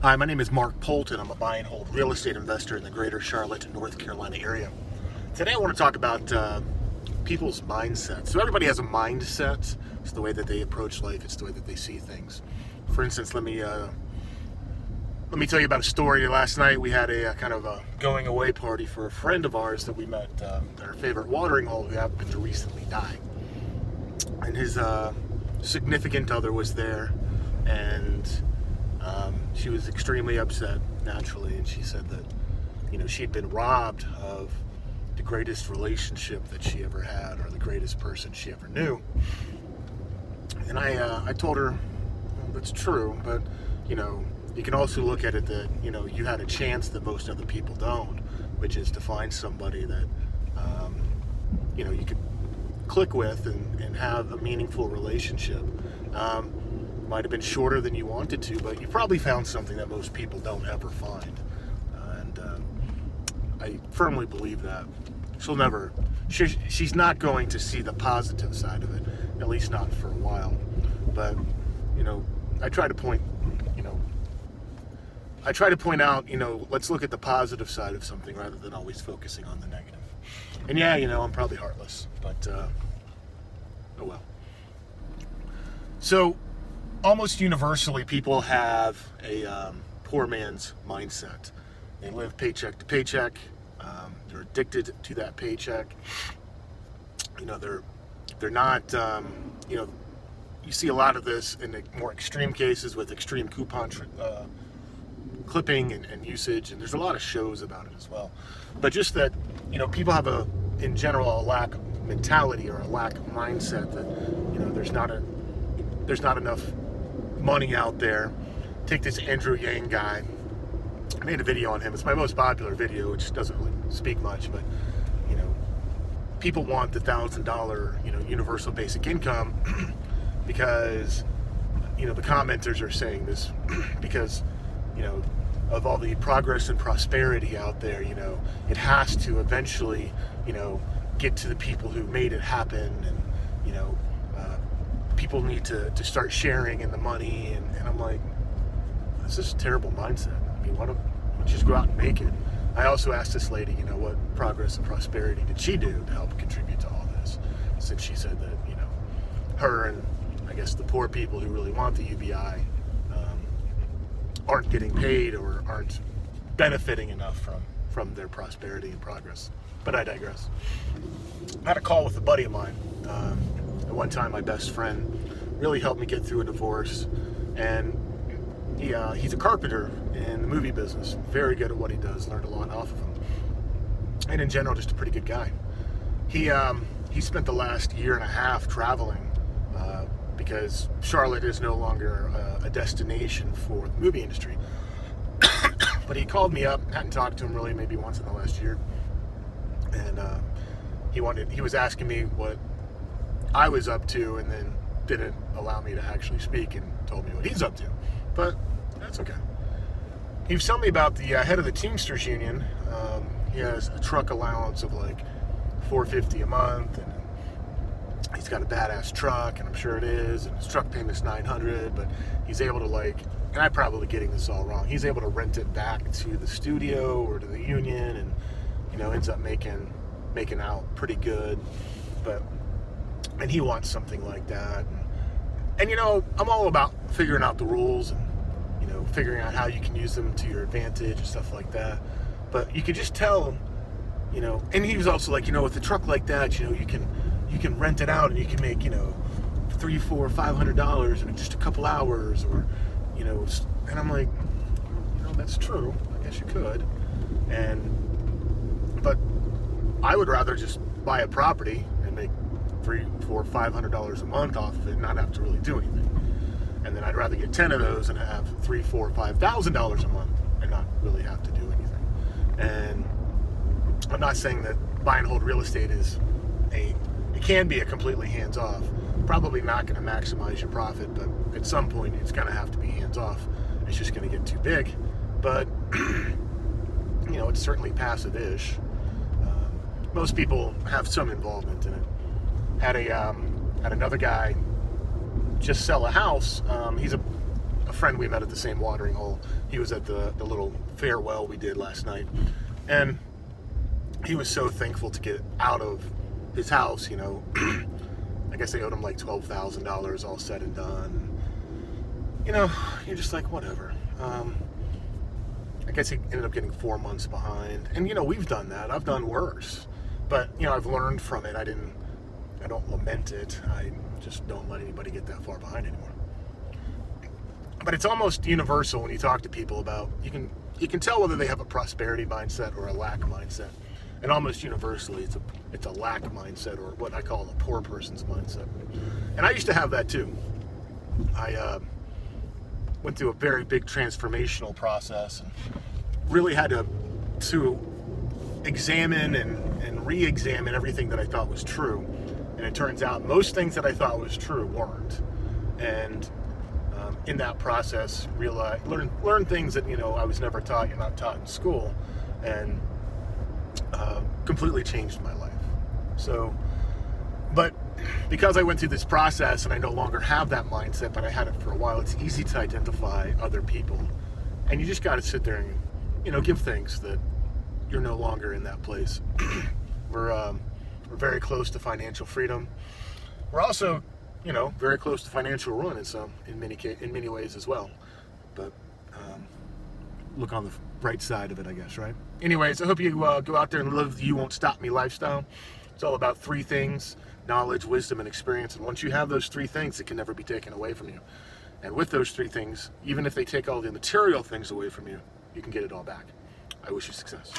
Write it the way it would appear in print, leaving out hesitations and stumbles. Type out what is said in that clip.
Hi, my name is Mark Polton. I'm a buy and hold real estate investor in the greater Charlotte, North Carolina area. Today I want to talk about people's mindset. So everybody has a mindset. It's the way that they approach life. It's the way that they see things. For instance, let me tell you about a story. Last night we had a kind of a going away party for a friend of ours that we met at our favorite watering hole who happened to recently die. And his significant other was there, and she was extremely upset, naturally, and she said that, she'd been robbed of the greatest relationship that she ever had, or the greatest person she ever knew. And I told her, well, that's true, but, you can also look at it that, you had a chance that most other people don't, which is to find somebody that, you could click with and have a meaningful relationship. Might have been shorter than you wanted to, but you probably found something that most people don't ever find. And I firmly believe that. She's not going to see the positive side of it, at least not for a while. But, I try to point out, let's look at the positive side of something rather than always focusing on the negative. And yeah, I'm probably heartless, but oh well. So, almost universally, people have a poor man's mindset. They live paycheck to paycheck. They're addicted to that paycheck. They're not. You see a lot of this in the more extreme cases with extreme coupon clipping and usage, and there's a lot of shows about it as well. But just that, people have in general, a lack of mentality or a lack of mindset that, there's not enough money out there. Take this Andrew Yang guy. I made a video on him. It's my most popular video, which doesn't really speak much, but people want the $1,000 universal basic income because the commenters are saying this because of all the progress and prosperity out there. It has to eventually get to the people who made it happen, and people need to start sharing in the money, and I'm like, this is a terrible mindset. I mean, why don't you just go out and make it? I also asked this lady, what progress and prosperity did she do to help contribute to all this, since she said that, her and I guess the poor people who really want the UBI aren't getting paid or aren't benefiting enough from their prosperity and progress. But I digress. I had a call with a buddy of mine. At one time, my best friend really helped me get through a divorce, and he's a carpenter in the movie business. Very good at what he does. Learned a lot off of him, and in general, just a pretty good guy. He spent the last year and a half traveling because Charlotte is no longer a destination for the movie industry. But he called me up. Hadn't talked to him really, maybe once in the last year, and he was asking me what I was up to, and then didn't allow me to actually speak and told me what he's up to. But that's okay. He was telling me about the head of the Teamsters Union. He has a truck allowance of like $450 a month, and he's got a badass truck, and I'm sure it is, and his truck payment's $900, but he's able to and I'm probably getting this all wrong, he's able to rent it back to the studio or to the union, and ends up making out pretty good. And he wants something like that, and I'm all about figuring out the rules and figuring out how you can use them to your advantage and stuff like that. But you could just tell, and he was also like, with a truck like that, you can rent it out and you can make $300, $400, $500 in just a couple hours, or and I'm like, that's true, I guess you could, but I would rather just buy a property and make $300, $400, $500 a month off of it and not have to really do anything. And then I'd rather get 10 of those and have $3,000, $4,000, $5,000 a month and not really have to do anything. And I'm not saying that buy and hold real estate it can be a completely hands-off. Probably not going to maximize your profit, but at some point it's going to have to be hands-off. It's just going to get too big. But it's certainly passive-ish. Most people have some involvement in it. Had another guy just sell a house. He's a a friend we met at the same watering hole. He was at the little farewell we did last night, and he was so thankful to get out of his house. You know, I guess they owed him like $12,000 all said and done. You know, you're just like, whatever. I guess he ended up getting 4 months behind, and you know, we've done that. I've done worse, but you know, I've learned from it. I don't lament it. I just don't let anybody get that far behind anymore. But it's almost universal when you talk to people about, you can tell whether they have a prosperity mindset or a lack mindset. And almost universally, it's a lack mindset, or what I call a poor person's mindset. And I used to have that too. I went through a very big transformational process and really had to examine and re-examine everything that I thought was true. And it turns out most things that I thought was true weren't. And in that process, learn things that, you know, I was never taught. You're not taught in school, and completely changed my life. So, but because I went through this process and I no longer have that mindset, but I had it for a while, it's easy to identify other people, and you just got to sit there and, you know, give thanks that you're no longer in that place. We're very close to financial freedom. We're also, you know, very close to financial ruin in many ways as well. But look on the bright side of it, I guess, right? Anyways, I hope you go out there and live the You Won't Stop Me lifestyle. It's all about 3 things: knowledge, wisdom, and experience. And once you have those 3 things, it can never be taken away from you. And with those 3 things, even if they take all the material things away from you, you can get it all back. I wish you success.